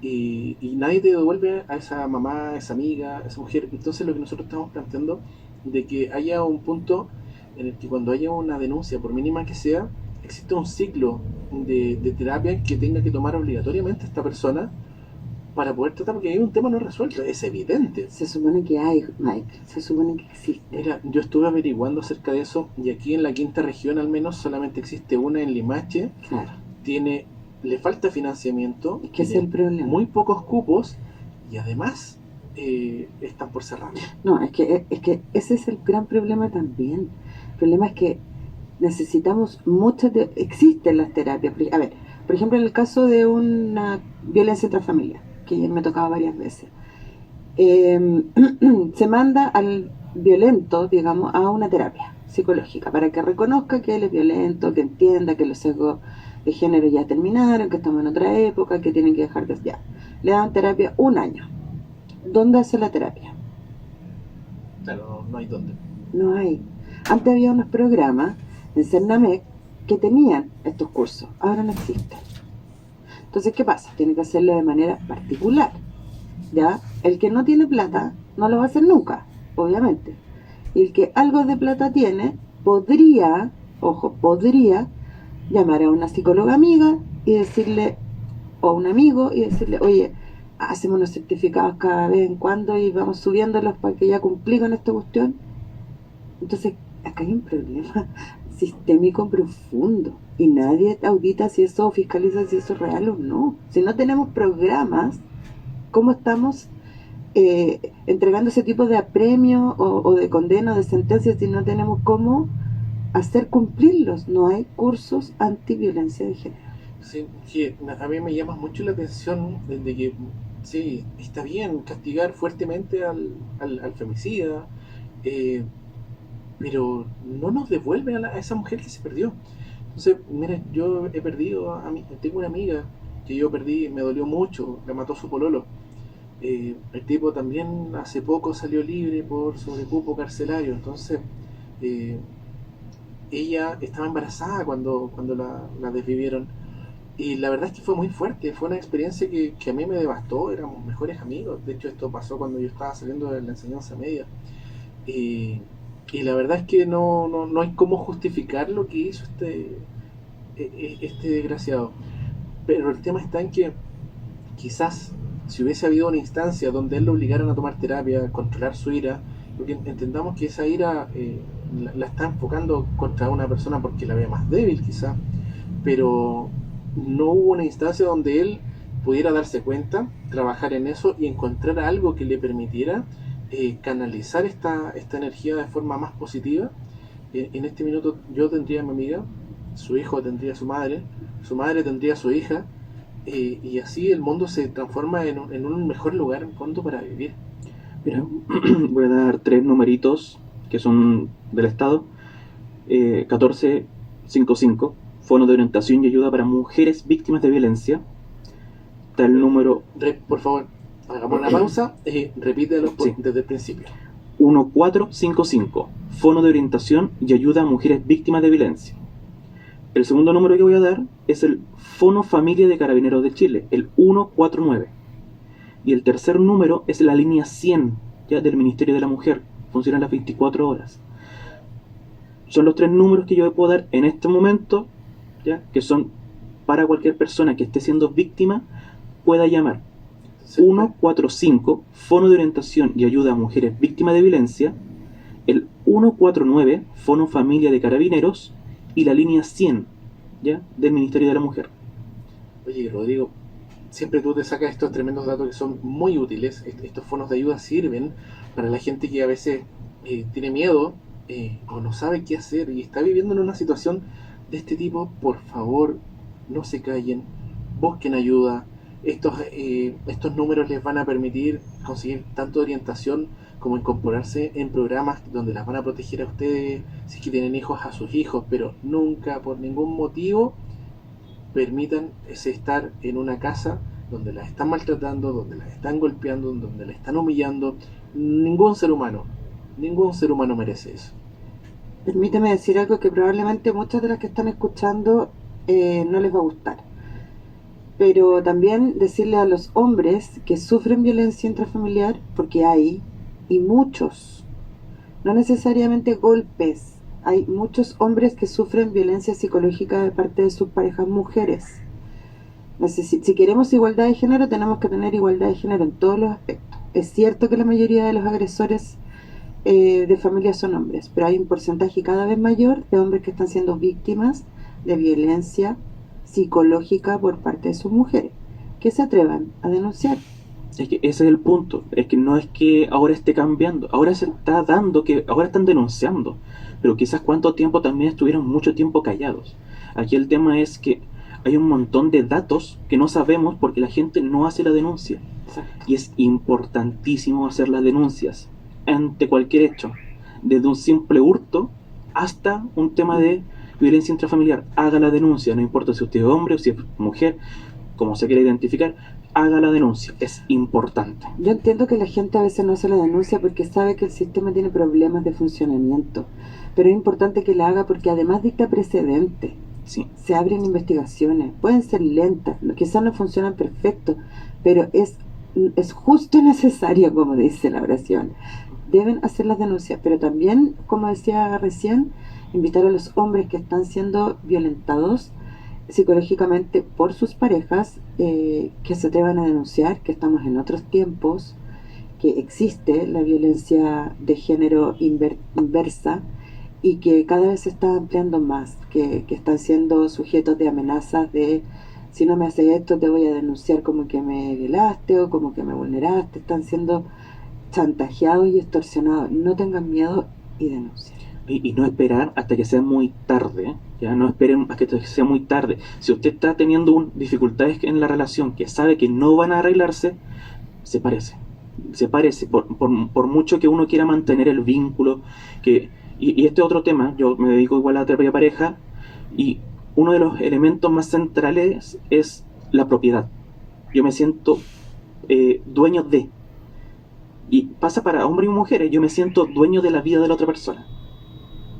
y nadie te devuelve a esa mamá, a esa amiga, a esa mujer. Entonces lo que nosotros estamos planteando de que haya un punto en el que cuando haya una denuncia, por mínima que sea, existe un ciclo de terapia que tenga que tomar obligatoriamente esta persona para poder tratar, porque hay un tema no resuelto, es evidente. Se supone que hay, Mike, se supone que existe. Mira, yo estuve averiguando acerca de eso y aquí en la quinta región al menos solamente existe una en Limache. Claro. Le falta financiamiento, Es que ese es el problema. muy pocos cupos y además están por cerrar. No, es que ese es el gran problema también. El problema es que necesitamos existen las terapias. A ver, por ejemplo, en el caso de una violencia intrafamiliar, que me tocaba varias veces, se manda al violento, digamos, a una terapia psicológica para que reconozca que él es violento, que entienda que los sesgos de género ya terminaron, que estamos en otra época, que tienen que dejar de... Ya. Le dan terapia 1 año. ¿Dónde hace la terapia? Claro, no hay dónde. No hay. Antes había unos programas en Cernamec que tenían estos cursos, ahora no existen. Entonces, ¿qué pasa? Tiene que hacerlo de manera particular. ¿Ya? El que no tiene plata no lo va a hacer nunca, obviamente. Y el que algo de plata tiene, podría llamar a una psicóloga amiga y decirle, o un amigo, y decirle, oye, hacemos unos certificados cada vez en cuando y vamos subiéndolos para que ya cumplí con esta cuestión. Entonces, acá hay un problema sistémico profundo y nadie audita si eso o fiscaliza si eso es real o no. Si no tenemos programas, ¿cómo estamos entregando ese tipo de apremio o de condena, de sentencias si no tenemos cómo hacer cumplirlos? No hay cursos antiviolencia de género. Sí, que a mí me llama mucho la atención de que sí, está bien castigar fuertemente al femicida, pero no nos devuelve a esa mujer que se perdió. Entonces, mira, yo he perdido tengo una amiga que yo perdí, me dolió mucho, la mató su pololo. El tipo también hace poco salió libre por sobrecupo carcelario, entonces ella estaba embarazada cuando la desvivieron y la verdad es que fue muy fuerte, fue una experiencia que a mí me devastó, éramos mejores amigos, de hecho esto pasó cuando yo estaba saliendo de la enseñanza media y la verdad es que no hay cómo justificar lo que hizo este desgraciado, pero el tema está en que quizás si hubiese habido una instancia donde él lo obligaran a tomar terapia, a controlar su ira, porque entendamos que esa ira la está enfocando contra una persona porque la ve más débil quizás, pero no hubo una instancia donde él pudiera darse cuenta, trabajar en eso y encontrar algo que le permitiera canalizar esta energía de forma más positiva. En este minuto yo tendría a mi amiga, su hijo tendría a su madre tendría a su hija, y así el mundo se transforma en un mejor lugar en fondo para vivir. Mira, voy a dar 3 numeritos que son del Estado. 1455, Fondo de Orientación y Ayuda para Mujeres Víctimas de Violencia. Está el número... Por favor, hagamos una pausa, repítelo Sí. desde el principio. 1455, Fondo de Orientación y Ayuda a Mujeres Víctimas de Violencia. El segundo número que voy a dar es el Fono Familia de Carabineros de Chile, el 149. Y el tercer número es la línea 100, ya del Ministerio de la Mujer. Funciona las 24 horas. Son los 3 números que yo puedo dar en este momento, ya, que son para cualquier persona que esté siendo víctima, pueda llamar. 145, Fono de Orientación y Ayuda a Mujeres Víctimas de Violencia, el 149, Fono Familia de Carabineros, y la línea 100, ¿ya?, del Ministerio de la Mujer. Oye, Rodrigo, siempre tú te sacas estos tremendos datos que son muy útiles. Estos fondos de ayuda sirven para la gente que a veces tiene miedo o no sabe qué hacer y está viviendo en una situación de este tipo. Por favor, no se callen, busquen ayuda. Estos números les van a permitir conseguir tanto orientación como incorporarse en programas donde las van a proteger a ustedes, si es que tienen hijos, a sus hijos, pero nunca, por ningún motivo, permitan estar en una casa donde las están maltratando, donde las están golpeando, donde las están humillando. Ningún ser humano merece eso. Permíteme decir algo que probablemente muchas de las que están escuchando no les va a gustar. Pero también decirle a los hombres que sufren violencia intrafamiliar, porque hay, y muchos, no necesariamente golpes, hay muchos hombres que sufren violencia psicológica de parte de sus parejas mujeres. Si queremos igualdad de género, tenemos que tener igualdad de género en todos los aspectos. Es cierto que la mayoría de los agresores de familias son hombres, pero hay un porcentaje cada vez mayor de hombres que están siendo víctimas de violencia psicológica por parte de sus mujeres, que se atrevan a denunciar. Es que ese es el punto, es que no es que ahora esté cambiando, ahora se está dando que ahora están denunciando, pero quizás cuánto tiempo también estuvieron mucho tiempo callados. Aquí el tema es que hay un montón de datos que no sabemos porque la gente no hace la denuncia. Exacto. Y es importantísimo hacer las denuncias ante cualquier hecho, desde un simple hurto hasta un tema de violencia intrafamiliar. Haga la denuncia, no importa si usted es hombre o si es mujer, como se quiera identificar, haga la denuncia, es importante. Yo entiendo que la gente a veces no hace la denuncia porque sabe que el sistema tiene problemas de funcionamiento, pero es importante que la haga porque además dicta precedente. Sí. Se abren investigaciones, pueden ser lentas, quizás no funcionan perfecto, pero es justo necesario, como dice la oración. Deben hacer las denuncias, pero también, como decía recién, invitar a los hombres que están siendo violentados psicológicamente por sus parejas, que se atrevan a denunciar, que estamos en otros tiempos, que existe la violencia de género inversa y que cada vez se está ampliando más, que están siendo sujetos de amenazas de si no me haces esto te voy a denunciar como que me violaste o como que me vulneraste. Están siendo chantajeados y extorsionados. No tengan miedo y denuncien. Y no esperar hasta que sea muy tarde, ya no esperen hasta que sea muy tarde. Si usted está teniendo dificultades en la relación que sabe que no van a arreglarse, sepárese, por mucho que uno quiera mantener el vínculo, y este otro tema, yo me dedico igual a la terapia de pareja, y uno de los elementos más centrales es la propiedad. Yo me siento dueño de, y pasa para hombres y mujeres, yo me siento dueño de la vida de la otra persona.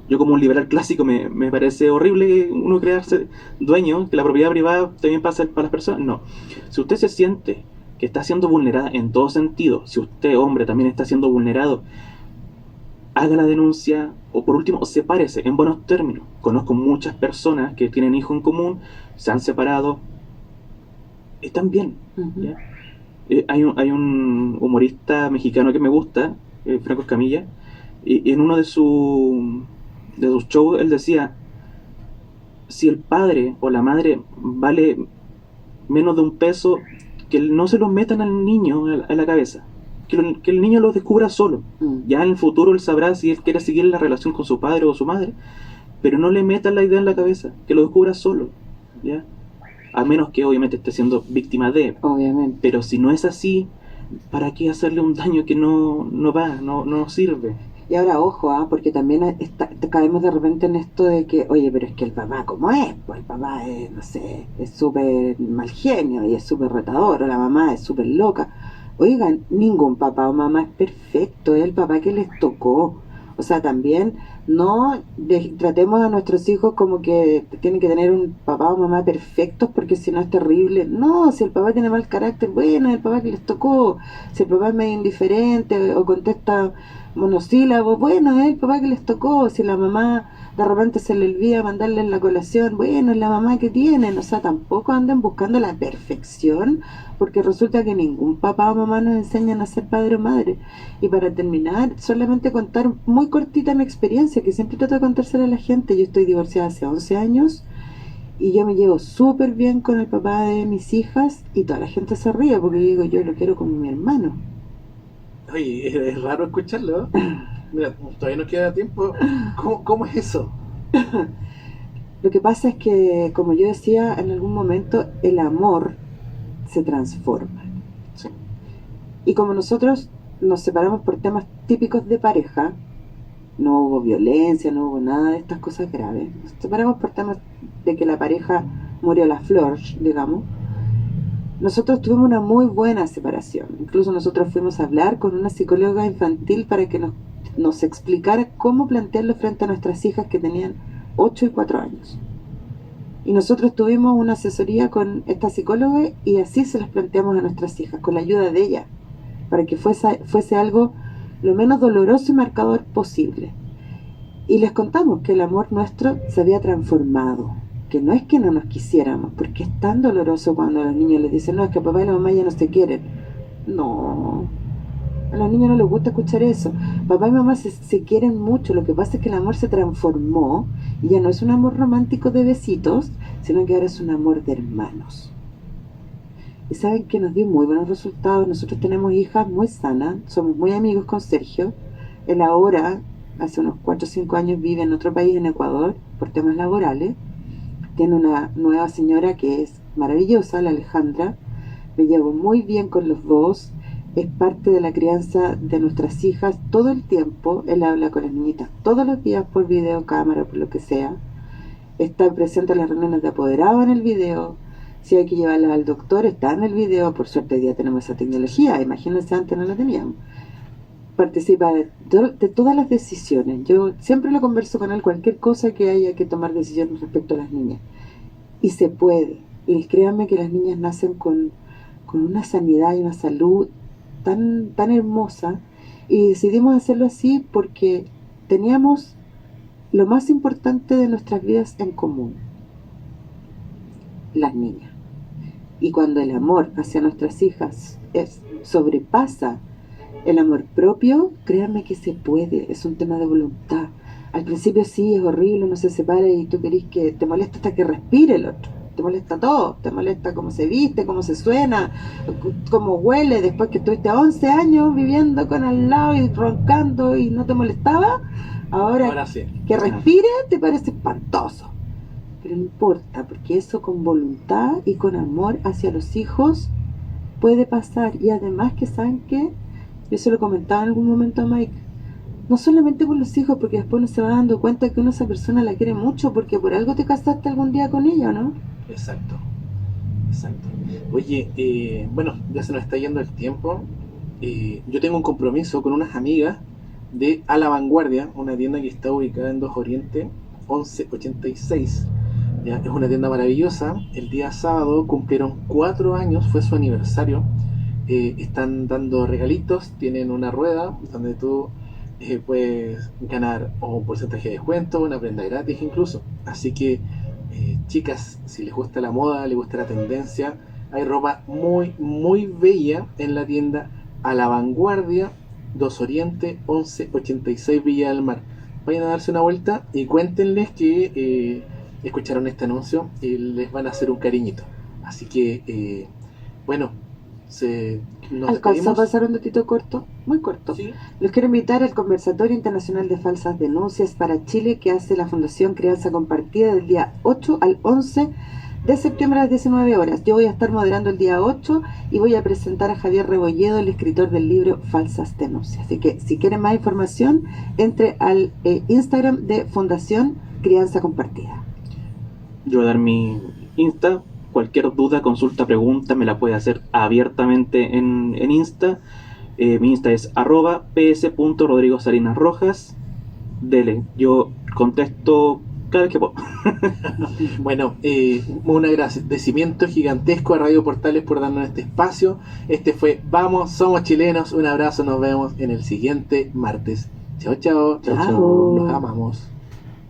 Yo como un liberal clásico me parece horrible uno crearse dueño, que la propiedad privada también pasa para las personas. No, si usted se siente que está siendo vulnerada en todo sentido, si usted, hombre, también está siendo vulnerado, haga la denuncia, o por último, sepárese en buenos términos. Conozco muchas personas que tienen hijos en común, se han separado, están bien. ¿Ya? Hay un humorista mexicano que me gusta, Franco Escamilla, y en uno de sus shows él decía: si el padre o la madre vale menos de $1, que no se lo metan al niño a la cabeza, que el niño lo descubra solo. Ya en el futuro él sabrá si él quiere seguir la relación con su padre o su madre, pero no le metan la idea en la cabeza, que lo descubra solo, ¿ya? A menos que obviamente esté siendo víctima de. Obviamente. Pero si no es así, ¿para qué hacerle un daño que no sirve? Y ahora ojo, porque también caemos de repente en esto de que, oye, pero es que el papá, ¿cómo es? Pues el papá es, no sé, es súper mal genio y es súper retador, o la mamá es súper loca. Oigan, ningún papá o mamá es perfecto, es el papá que les tocó. O sea, también no tratemos a nuestros hijos como que tienen que tener un papá o mamá perfectos porque si no es terrible. No, si el papá tiene mal carácter, bueno, es el papá que les tocó. Si el papá es medio indiferente o contesta monosílabos, bueno, es el papá que les tocó. Si la mamá de repente se le olvida mandarle en la colación, bueno, es la mamá que tienen. O sea, tampoco anden buscando la perfección, porque resulta que ningún papá o mamá nos enseñan a ser padre o madre. Y para terminar, solamente contar muy cortita mi experiencia, que siempre trato de contársela a la gente. Yo estoy divorciada hace 11 años Y yo me llevo súper bien con el papá de mis hijas y toda la gente se ríe porque yo digo, yo lo quiero como mi hermano. Oye, es raro escucharlo, ¿no? Mira, todavía nos queda tiempo. ¿Cómo es eso? Lo que pasa es que, como yo decía en algún momento, el amor se transforma. Sí. Y como nosotros nos separamos por temas típicos de pareja, no hubo violencia, no hubo nada de estas cosas graves. Nos separamos por temas de que la pareja murió a la flor, digamos. Nosotros tuvimos una muy buena separación. Incluso nosotros fuimos a hablar con una psicóloga infantil para que nos explicara cómo plantearlo frente a nuestras hijas que tenían 8 y 4 años. Y nosotros tuvimos una asesoría con esta psicóloga y así se las planteamos a nuestras hijas, con la ayuda de ella, para que fuese algo lo menos doloroso y marcador posible. Y les contamos que el amor nuestro se había transformado, que no es que no nos quisiéramos, porque es tan doloroso cuando a los niños les dicen, no, es que papá y la mamá ya no se quieren. No, a los niños no les gusta escuchar eso. Papá y mamá se quieren mucho, lo que pasa es que el amor se transformó y ya no es un amor romántico de besitos, sino que ahora es un amor de hermanos. Y saben que nos dio muy buenos resultados. Nosotros tenemos hijas muy sanas, somos muy amigos con Sergio. Él ahora, hace unos 4 o 5 años, vive en otro país, en Ecuador, por temas laborales. Tiene una nueva señora que es maravillosa, la Alejandra. Me llevo muy bien con los dos. Es parte de la crianza de nuestras hijas todo el tiempo. Él habla con las niñitas todos los días por video, cámara, por lo que sea. Está presente en las reuniones de apoderado en el video. Si hay que llevarlas al doctor, está en el video. Por suerte hoy día tenemos esa tecnología. Imagínense, antes no la teníamos. Participa de todas las decisiones. Yo siempre lo converso con él, cualquier cosa que haya que tomar decisiones respecto a las niñas. Y se puede. Y créanme que las niñas nacen con una sanidad y una salud tan hermosa. Y decidimos hacerlo así porque teníamos lo más importante de nuestras vidas en común: las niñas. Y cuando el amor hacia nuestras hijas sobrepasa el amor propio, créanme que se puede, es un tema de voluntad. Al principio sí, es horrible, uno se separa y tú querés que te molesta hasta que respire el otro. Te molesta todo, te molesta cómo se viste, cómo se suena, cómo huele, después que estuviste 11 años viviendo con al lado y roncando y no te molestaba. Ahora sí. Que respire te parece espantoso. Pero no importa, porque eso con voluntad y con amor hacia los hijos puede pasar. Y además que saben que yo se lo comentaba en algún momento a Mike, no solamente con los hijos, porque después uno se va dando cuenta que uno a esa persona la quiere mucho, porque por algo te casaste algún día con ella, ¿no? Exacto. Oye, bueno, ya se nos está yendo el tiempo. Yo tengo un compromiso con unas amigas de A La Vanguardia, una tienda que está ubicada en 2 Oriente 1186. Ya, es una tienda maravillosa. El día sábado cumplieron 4 años, fue su aniversario. Están dando regalitos, tienen una rueda donde tú puedes ganar un porcentaje de descuento, una prenda gratis incluso. Así que chicas, si les gusta la moda, les gusta la tendencia, hay ropa muy bella en la tienda A La Vanguardia, 2 Oriente 1186 Villa del Mar. Vayan a darse una vuelta y cuéntenles que escucharon este anuncio y les van a hacer un cariñito. Así que bueno, nos ¿Alcanzó a despedimos. pasar un datito corto? Muy corto. Sí. Los quiero invitar al Conversatorio Internacional de Falsas Denuncias para Chile, que hace la Fundación Crianza Compartida, del día 8 al 11 de septiembre a las 19 horas. Yo voy a estar moderando el día 8 y voy a presentar a Javier Rebolledo, el escritor del libro Falsas Denuncias. Así que si quieren más información, entre al Instagram de Fundación Crianza Compartida. Yo voy a dar mi Insta. Cualquier duda, consulta, pregunta, me la puede hacer abiertamente en Insta. Mi Insta es @ps.rodrigossalinasrojas. Dele, yo contesto cada vez que puedo. Bueno, un agradecimiento gigantesco a Radio Portales por darnos este espacio. Este fue Vamos, Somos Chilenos. Un abrazo, nos vemos en el siguiente martes. Chao, chao. Chao. Los amamos.